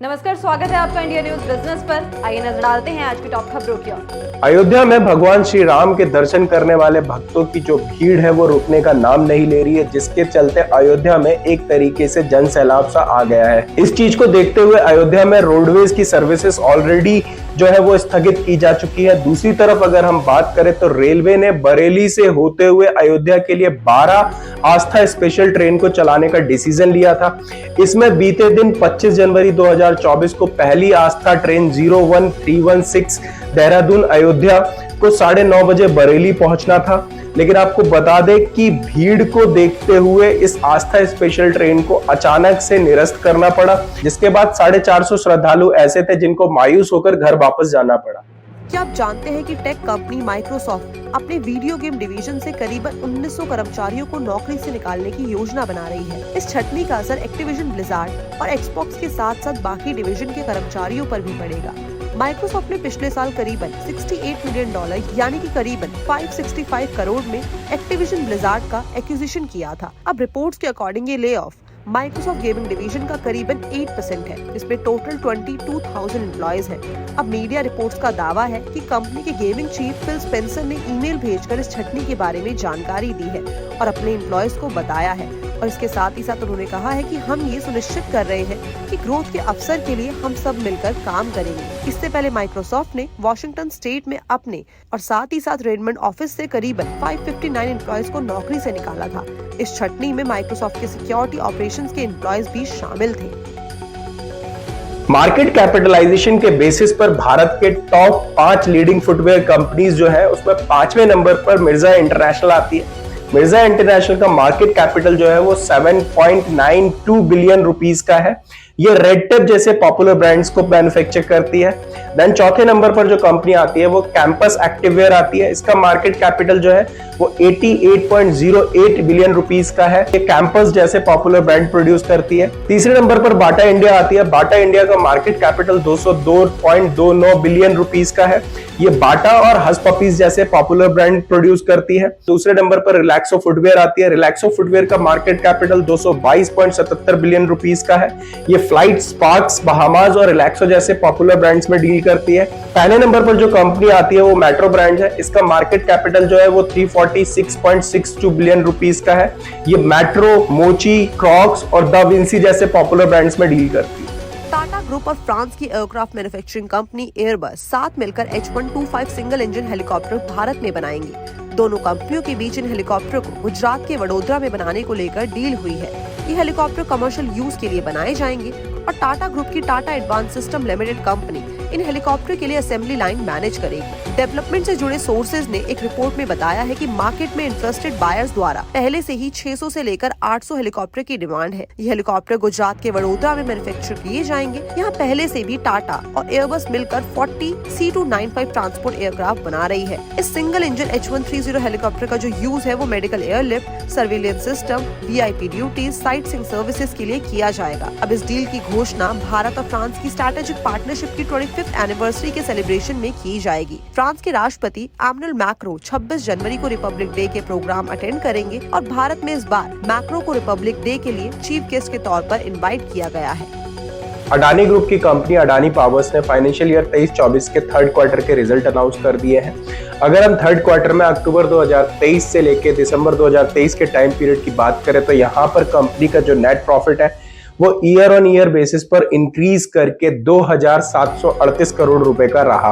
नमस्कार, स्वागत है आपका इंडिया न्यूज बिजनेस पर। आइए नजर डालते हैं आज की टॉप खबरों की ओर। अयोध्या में भगवान श्री राम के दर्शन करने वाले भक्तों की जो भीड़ है वो रुकने का नाम नहीं ले रही है, जिसके चलते अयोध्या में एक तरीके से जन सैलाब सा आ गया है। इस चीज को देखते हुए अयोध्या में रोडवेज की सर्विसेज ऑलरेडी जो है वो स्थगित की जा चुकी है। दूसरी तरफ अगर हम बात करें तो रेलवे ने बरेली से होते हुए अयोध्या के लिए 12 आस्था स्पेशल ट्रेन को चलाने का डिसीजन लिया था। इसमें बीते दिन 25 जनवरी 2024 को पहली आस्था ट्रेन 01316 देहरादून अयोध्या को 9:30 बजे बरेली पहुंचना था, लेकिन आपको बता दें कि भीड़ को देखते हुए इस आस्था स्पेशल ट्रेन को अचानक से निरस्त करना पड़ा, जिसके बाद 450 श्रद्धालु ऐसे थे जिनको मायूस होकर घर वापस जाना पड़ा। क्या आप जानते हैं कि टेक कंपनी माइक्रोसॉफ्ट अपने वीडियो गेम डिवीजन से करीबन 1900 कर्मचारियों को नौकरी से निकालने की योजना बना रही है। इस छटनी का असर एक्टिविजन ब्लिजार्ड और एक्सबॉक्स के साथ साथ बाकी डिवीजन के कर्मचारियों पर भी पड़ेगा। माइक्रोसॉफ्ट ने पिछले साल करीबन $68 मिलियन यानी कि करीबन 565 करोड़ में एक्टिविजन ब्लिजार्ड का एक्विजिशन किया था। अब रिपोर्ट्स के अकॉर्डिंग ये lay off Microsoft gaming division का करीबन 8% है, जिसमें टोटल 22,000 एम्प्लॉयज हैं। अब मीडिया रिपोर्ट्स का दावा है कि कंपनी के गेमिंग चीफ फिल स्पेंसर ने ईमेल भेजकर इस छटनी के बारे में जानकारी दी है और अपने एम्प्लॉयज को बताया है। और इसके साथ ही साथ उन्होंने कहा है कि हम ये सुनिश्चित कर रहे हैं कि ग्रोथ के अवसर के लिए हम सब मिलकर काम करेंगे। इससे पहले माइक्रोसॉफ्ट ने वॉशिंगटन स्टेट में अपने और साथ ही साथ रेडमंड ऑफिस से करीबन 559 एम्प्लॉयज को नौकरी से निकाला था। इस छटनी में माइक्रोसॉफ्ट के सिक्योरिटी ऑपरेशंस के एम्प्लॉयज भी शामिल थे। मार्केट कैपिटलाइजेशन के बेसिस पर भारत के टॉप 5 लीडिंग फुटवेयर कंपनीज जो है उसमें 5वें नंबर पर मिर्जा इंटरनेशनल आती है। मिर्जा इंटरनेशनल का मार्केट कैपिटल जो है वो 7.92 बिलियन रुपीस का है। ये रेड टेप जैसे पॉपुलर ब्रांड्स को मैन्युफैक्चर करती है। देन चौथे नंबर पर जो कंपनी आती है वो कैंपस एक्टिववेयर आती है। इसका मार्केट कैपिटल जो है वो 88.08 बिलियन रुपीस का है। ये कैंपस जैसे पॉपुलर ब्रांड प्रोड्यूस करती है। तीसरे नंबर पर बाटा इंडिया आती है। बाटा इंडिया का मार्केट कैपिटल 202.29 बिलियन रुपीस का है। ये बाटा और हस पपीज जैसे पॉपुलर ब्रांड प्रोड्यूस करती है। दूसरे नंबर पर रिलैक्सो फुटवेयर आती है। रिलैक्सो फुटवेयर का मार्केट कैपिटल 222.77 बिलियन रुपीस का है। ये फ्लाइट, स्पार्क्स, बहामास और रिलैक्सो जैसे पॉपुलर ब्रांड्स में डील करती है। पहले नंबर पर जो कंपनी आती है वो मेट्रो ब्रांड है। इसका मार्केट कैपिटल जो है वो 346.62 बिलियन रुपीस का है। ये मेट्रो, मोची, क्रॉक्स और द विंसी जैसे पॉपुलर ब्रांड्स में डील करती है। टाटा ग्रुप और फ्रांस की एयरक्राफ्ट मैन्युफैक्चरिंग कंपनी एयरबस साथ मिलकर H125 single engine helicopter Bharat में बनाएंगी। दोनों कंपनियों के बीच इन हेलीकॉप्टर को गुजरात के वडोदरा में बनाने को लेकर डील हुई है। ये हेलीकॉप्टर कमर्शियल यूज के लिए बनाए जाएंगे और टाटा ग्रुप की Tata advance system limited company इन हेलीकॉप्टर के लिए असेंबली लाइन मैनेज करेगी। डेवलपमेंट से जुड़े सोर्सेज ने एक रिपोर्ट में बताया है कि मार्केट में इंटरेस्टेड बायर्स द्वारा पहले से ही 600 से लेकर 800 हेलीकॉप्टर की डिमांड है। ये हेलीकॉप्टर गुजरात के वडोदरा में मैन्युफैक्चर किए जाएंगे। यहाँ पहले से भी टाटा और एयरबस मिलकर 40 C295 ट्रांसपोर्ट एयरक्राफ्ट बना रही है। इस सिंगल इंजन H130 हेलीकॉप्टर का जो यूज है वो medical airlift, surveillance system, VIP duties, sight seeing services के लिए किया जाएगा। अब इस डील की घोषणा भारत और फ्रांस की स्ट्रैटेजिक पार्टनरशिप की 25th एनिवर्सरी के सेलिब्रेशन में की जाएगी। फ्रांस के राष्ट्रपति एमैनुएल मैक्रो 26 जनवरी को रिपब्लिक डे के प्रोग्राम अटेंड करेंगे और भारत में इस बार मैक्रो को रिपब्लिक डे के लिए चीफ गेस्ट के तौर पर इनवाइट किया गया है। अडानी ग्रुप की कंपनी अडानी पावर्स ने फाइनेंशियल ईयर 23-24 के थर्ड क्वार्टर के रिजल्ट अनाउंस कर दिए हैं। अगर हम थर्ड क्वार्टर में अक्टूबर 2023 से लेकर दिसंबर 2023 के टाइम पीरियड की बात करें तो यहाँ पर कंपनी का जो नेट प्रॉफिट है वो ईयर ऑन ईयर बेसिस पर इंक्रीज करके 2,738 करोड़ रुपए का रहा।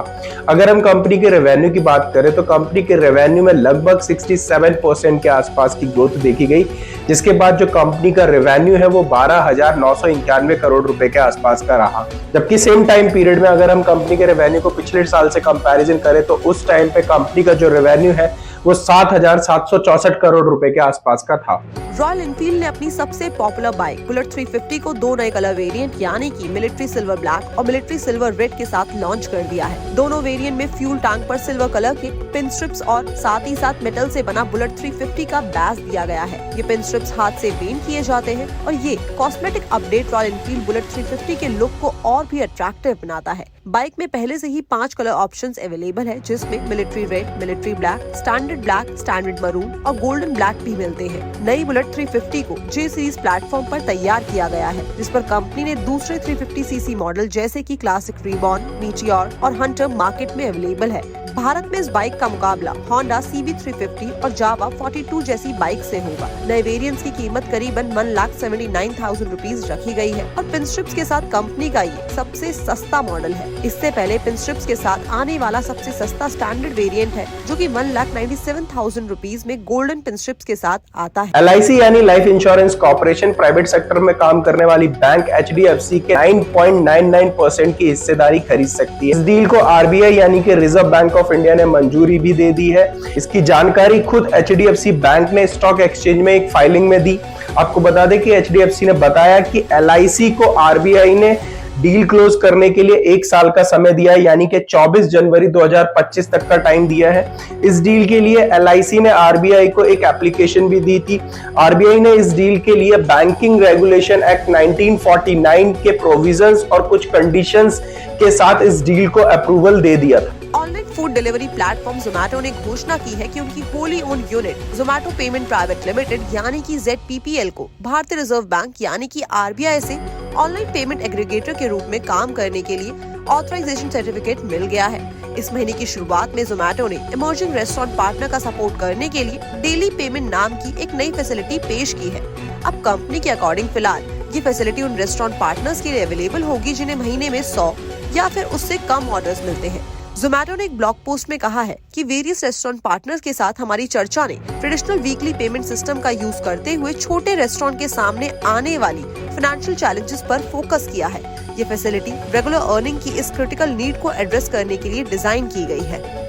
अगर हम कंपनी के रेवेन्यू की बात करें तो कंपनी के रेवेन्यू में लगभग 67% के आसपास की ग्रोथ देखी गई, जिसके बाद जो कंपनी का रेवेन्यू है वो 12,991 करोड़ रुपए के आसपास का रहा। जबकि सेम टाइम पीरियड में अगर हम कंपनी के रेवेन्यू को पिछले साल से कंपैरिजन करें तो उस टाइम पे कंपनी का जो रेवेन्यू है वो 7,764 करोड़ रुपए के आसपास का था। रॉयल एनफील्ड ने अपनी सबसे पॉपुलर बाइक बुलेट 350 को 2 नए कलर वेरिएंट यानी कि मिलिट्री सिल्वर ब्लैक और मिलिट्री सिल्वर रेड के साथ लॉन्च कर दिया है। दोनों वेरिएंट में फ्यूल टैंक पर सिल्वर कलर के पिन स्ट्रिप्स और साथ ही साथ मेटल से बना बुलेट 350 का बैज दिया गया है। ये पिन स्ट्रिप्स हाथ से पेंट किए जाते हैं और ये cosmetic update royal Enfield bullet 350 के लुक को और भी अट्रैक्टिव बनाता है। बाइक में पहले से ही 5 कलर ऑप्शंस अवेलेबल है, जिसमें military red, military black, standard standard black, standard maroon और गोल्डन ब्लैक भी मिलते हैं। नई बुलेट 350 को जे सीरीज प्लेटफॉर्म पर तैयार किया गया है, जिस पर कंपनी ने दूसरे 350cc मॉडल जैसे कि क्लासिक रिबॉर्न, मीटियोर और हंटर मार्केट में अवेलेबल है। भारत में इस बाइक का मुकाबला होंडा CB350 और जावा 42 जैसी बाइक से होगा। नए वेरिएंट्स की कीमत करीबन 1,79,000 रुपीज रखी गई है और पिनस्ट्रिप्स के साथ कंपनी का ये सबसे सस्ता मॉडल है। इससे पहले पिनस्ट्रिप्स के साथ आने वाला सबसे सस्ता स्टैंडर्ड वेरिएंट है, जो कि 1,97,000 रुपीज में गोल्डन पिनस्ट्रिप्स के साथ आता है। LIC यानी life insurance corporation private sector में काम करने वाली बैंक HDFC के 9.99% की हिस्सेदारी खरीद सकती है। इस डील को RBI यानी कि रिजर्व बैंक ऑफ इंडिया ने मंजूरी भी दे दी है। इसकी जानकारी खुद HDFC बैंक ने स्टॉक एक्सचेंज में एक फाइलिंग में दी। आपको बता दें कि HDFC ने बताया कि LIC को RBI ने डील क्लोज करने के लिए 1 साल का समय दिया है, यानी कि 24 जनवरी 2025 तक का टाइम दिया है। इस डील के लिए LIC ने RBI को एक एप्लीकेशन भी दी थी। RBI ने इस डील के लिए बैंकिंग रेगुलेशन एक्ट 1949 के प्रोविजंस और कुछ कंडीशंस के साथ इस डील को अप्रूवल दे दिया था। Online food delivery platform Zomato ने घोषणा की है कि उनकी Holi own unit Zomato payment private limited यानी कि ZPPL को भारतीय रिजर्व बैंक यानी कि RBI से ऑनलाइन पेमेंट एग्रीगेटर के रूप में काम करने के लिए ऑथराइजेशन सर्टिफिकेट मिल गया है। इस महीने की शुरुआत में जोमेटो ने इमर्जिंग रेस्टोरेंट पार्टनर का सपोर्ट करने के लिए डेली पेमेंट नाम की एक नई फैसिलिटी पेश की है। अब कंपनी के अकॉर्डिंग फिलहाल ये फैसिलिटी उन रेस्टोरेंट पार्टनर्स के लिए अवेलेबल होगी जिन्हें महीने में 100 या फिर उससे कम ऑर्डर्स मिलते हैं। जोमेटो ने एक ब्लॉग पोस्ट में कहा है कि वेरियस रेस्टोरेंट पार्टनर्स के साथ हमारी चर्चा ने ट्रेडिशनल वीकली पेमेंट सिस्टम का यूज करते हुए छोटे रेस्टोरेंट के सामने आने वाली फाइनेंशियल चैलेंजेस पर फोकस किया है। ये फैसिलिटी रेगुलर अर्निंग की इस क्रिटिकल नीड को एड्रेस करने के लिए डिजाइन की गई है।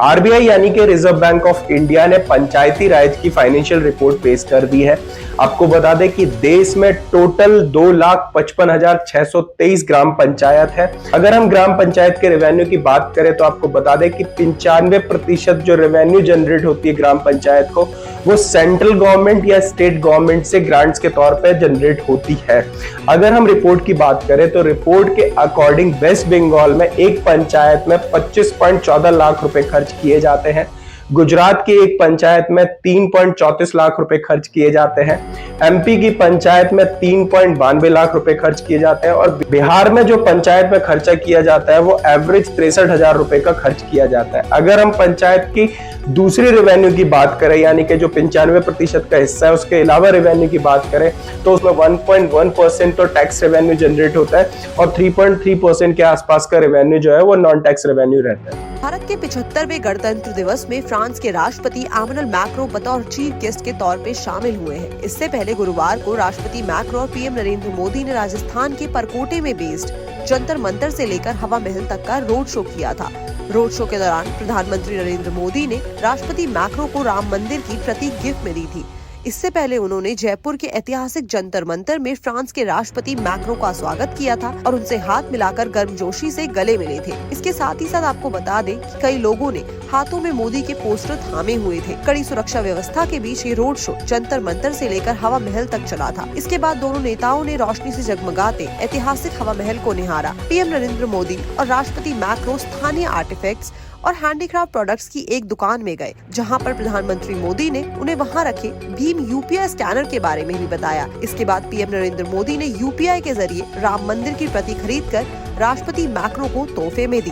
RBI यानी कि रिजर्व बैंक ऑफ इंडिया ने पंचायती राज की फाइनेंशियल रिपोर्ट पेश कर दी है। आपको बता दें कि देश में टोटल 2,55,623 ग्राम पंचायत है। अगर हम ग्राम पंचायत के रेवेन्यू की बात करें तो आपको बता दें कि 95% जो रेवेन्यू जनरेट होती है ग्राम पंचायत को, वो सेंट्रल गवर्नमेंट या स्टेट गवर्नमेंट से ग्रांट्स के तौर पर जनरेट होती है। अगर हम रिपोर्ट की बात करें तो रिपोर्ट के अकॉर्डिंग वेस्ट बंगाल में एक पंचायत में 25.14 लाख रुपए खर्च किए जाते हैं। गुजरात की एक पंचायत में 3.34 लाख रुपए खर्च किए जाते हैं। MP की पंचायत में 3.92 लाख रुपए खर्च किए जाते हैं और बिहार में जो पंचायत में खर्चा किया जाता है वो एवरेज 63,000 रुपए का खर्च किया जाता है। अगर हम पंचायत की दूसरी रेवेन्यू की बात करें यानी कि जो 95% का हिस्सा है उसके अलावा रेवेन्यू की बात करें तो उसमें 1.1% तो टैक्स रेवेन्यू जनरेट होता है और 3.3% के आसपास का रेवेन्यू जो है वो नॉन टैक्स रेवेन्यू रहता है। भारत के 75वें गणतंत्र दिवस में फ्रांस के राष्ट्रपति इमैनुअल मैक्रों बतौर चीफ गेस्ट के तौर पे शामिल हुए हैं। इससे पहले गुरुवार को राष्ट्रपति मैक्रों और PM नरेंद्र मोदी ने राजस्थान के परकोटे में बेस्ड जंतर मंतर से लेकर हवा महल तक का रोड शो किया था। रोड शो के दौरान प्रधानमंत्री नरेंद्र मोदी ने राष्ट्रपति मैक्रों को राम मंदिर की प्रतीक गिफ्ट में दी थी। इससे पहले उन्होंने जयपुर के ऐतिहासिक जंतर मंतर में फ्रांस के राष्ट्रपति मैक्रों का स्वागत किया था और उनसे हाथ मिलाकर गर्मजोशी से गले मिले थे। इसके साथ ही साथ आपको बता दें कि कई लोगों ने हाथों में मोदी के पोस्टर थामे हुए थे। कड़ी सुरक्षा व्यवस्था के बीच ये रोड शो जंतर मंतर से लेकर हवा महल तक चला था। इसके बाद दोनों नेताओं ने रोशनी से जगमगाते ऐतिहासिक हवा महल को निहारा। PM नरेंद्र मोदी और राष्ट्रपति मैक्रों स्थानीय आर्टिफैक्ट्स और हैंडीक्राफ्ट प्रोडक्ट्स की एक दुकान में गए, जहां पर प्रधानमंत्री मोदी ने उन्हें वहां रखे भीम UPI स्कैनर के बारे में भी बताया। इसके बाद PM नरेंद्र मोदी ने UPI के जरिए राम मंदिर की प्रति खरीदकर राष्ट्रपति मैक्रों को तोहफे में दी।